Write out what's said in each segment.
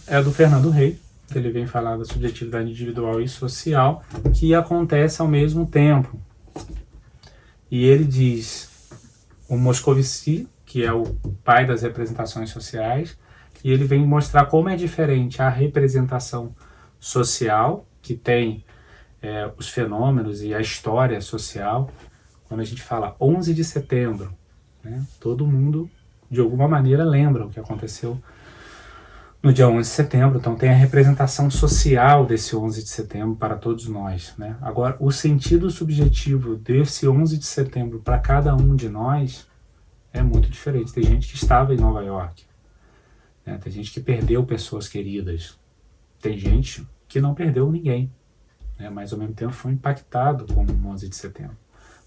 aí é do Fernando Rey, que ele vem falar da subjetividade individual e social, que acontece ao mesmo tempo. E ele diz, o Moscovici, que é o pai das representações sociais, e ele vem mostrar como é diferente a representação social, que tem os fenômenos e a história social. Quando a gente fala 11 de setembro, né, todo mundo, de alguma maneira, lembra o que aconteceu no dia 11 de setembro, então tem a representação social desse 11 de setembro para todos nós, né? Agora, o sentido subjetivo desse 11 de setembro para cada um de nós é muito diferente. Tem gente que estava em Nova York, né? Tem gente que perdeu pessoas queridas, tem gente que não perdeu ninguém, né? Mas ao mesmo tempo foi impactado com o 11 de setembro.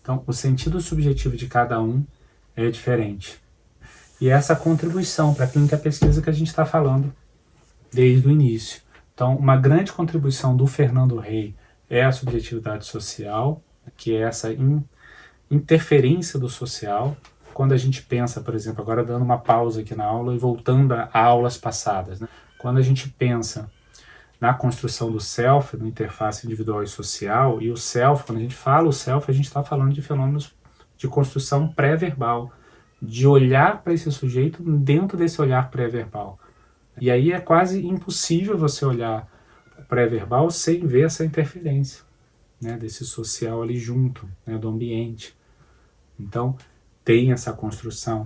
Então, o sentido subjetivo de cada um é diferente. E essa contribuição para a clínica pesquisa que a gente está falando desde o início. Então, uma grande contribuição do Fernando Rey é a subjetividade social, que é essa interferência do social. Quando a gente pensa, por exemplo, agora dando uma pausa aqui na aula e voltando a aulas passadas, né? Quando a gente pensa na construção do self, no interface individual e social, e o self, quando a gente fala o self, a gente está falando de fenômenos de construção pré-verbal, de olhar para esse sujeito dentro desse olhar pré-verbal. E aí é quase impossível você olhar o pré-verbal sem ver essa interferência, né, desse social ali junto, né, do ambiente. Então, tem essa construção.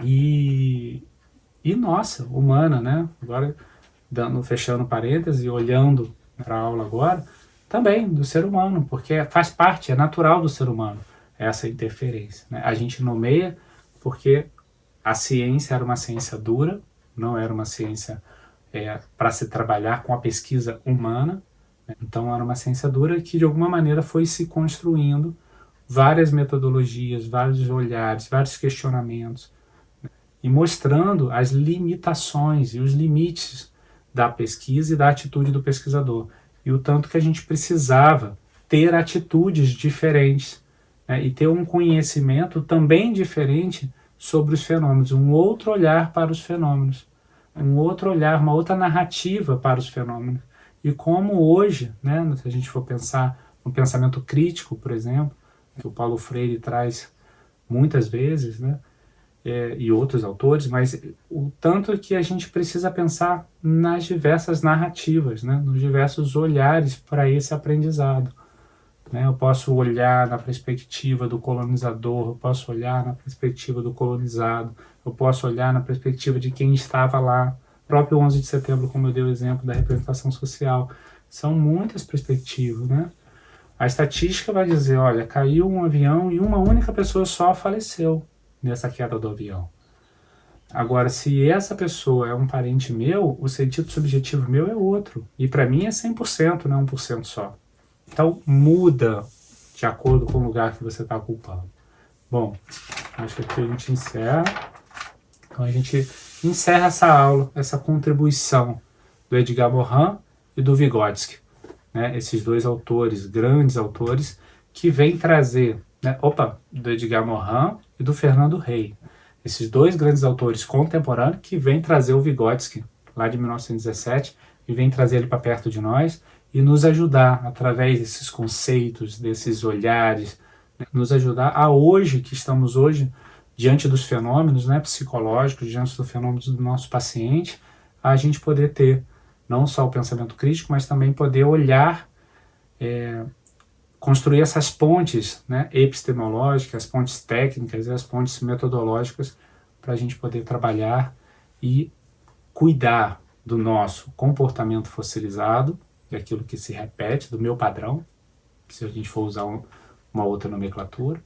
E nossa, humana, né? Agora, fechando parênteses e olhando para a aula agora, também do ser humano, porque faz parte, é natural do ser humano essa interferência, né? A gente nomeia porque a ciência era uma ciência dura, não era uma ciência para se trabalhar com a pesquisa humana, né? Então era uma ciência dura que de alguma maneira foi se construindo várias metodologias, vários olhares, vários questionamentos, né? E mostrando as limitações e os limites da pesquisa e da atitude do pesquisador, e o tanto que a gente precisava ter atitudes diferentes, né? E ter um conhecimento também diferente sobre os fenômenos, um outro olhar para os fenômenos, um outro olhar, uma outra narrativa para os fenômenos. E como hoje, né, se a gente for pensar no pensamento crítico, por exemplo, que o Paulo Freire traz muitas vezes, né, e outros autores, mas o tanto que a gente precisa pensar nas diversas narrativas, né, nos diversos olhares para esse aprendizado. Eu posso olhar na perspectiva do colonizador, eu posso olhar na perspectiva do colonizado, eu posso olhar na perspectiva de quem estava lá. O próprio 11 de setembro, como eu dei o exemplo da representação social, são muitas perspectivas, né? A estatística vai dizer, olha, caiu um avião e uma única pessoa só faleceu nessa queda do avião. Agora, se essa pessoa é um parente meu, o sentido subjetivo meu é outro. E para mim é 100%, não é 1% só. Então, muda de acordo com o lugar que você está ocupando. Bom, acho que aqui a gente encerra. Então, a gente encerra essa aula, essa contribuição do Edgar Morin e do Vygotsky, né? Esses dois autores, grandes autores, que vêm trazer, né? Do Edgar Morin e do Fernando Rey. Esses dois grandes autores contemporâneos que vêm trazer o Vygotsky, lá de 1917, e vêm trazer ele para perto de nós, e nos ajudar, através desses conceitos, desses olhares, né, nos ajudar a hoje, que estamos hoje, diante dos fenômenos, né, psicológicos, diante dos fenômenos do nosso paciente, a gente poder ter não só o pensamento crítico, mas também poder olhar, construir essas pontes, né, epistemológicas, as pontes técnicas e as pontes metodológicas para a gente poder trabalhar e cuidar do nosso comportamento fossilizado, aquilo que se repete, do meu padrão, se a gente for usar uma outra nomenclatura,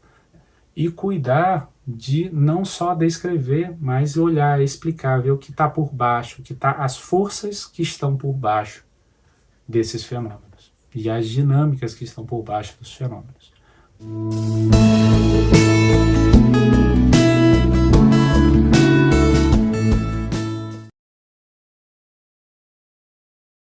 e cuidar de não só descrever, mas olhar, explicar, ver o que está por baixo, as forças que estão por baixo desses fenômenos, e as dinâmicas que estão por baixo dos fenômenos.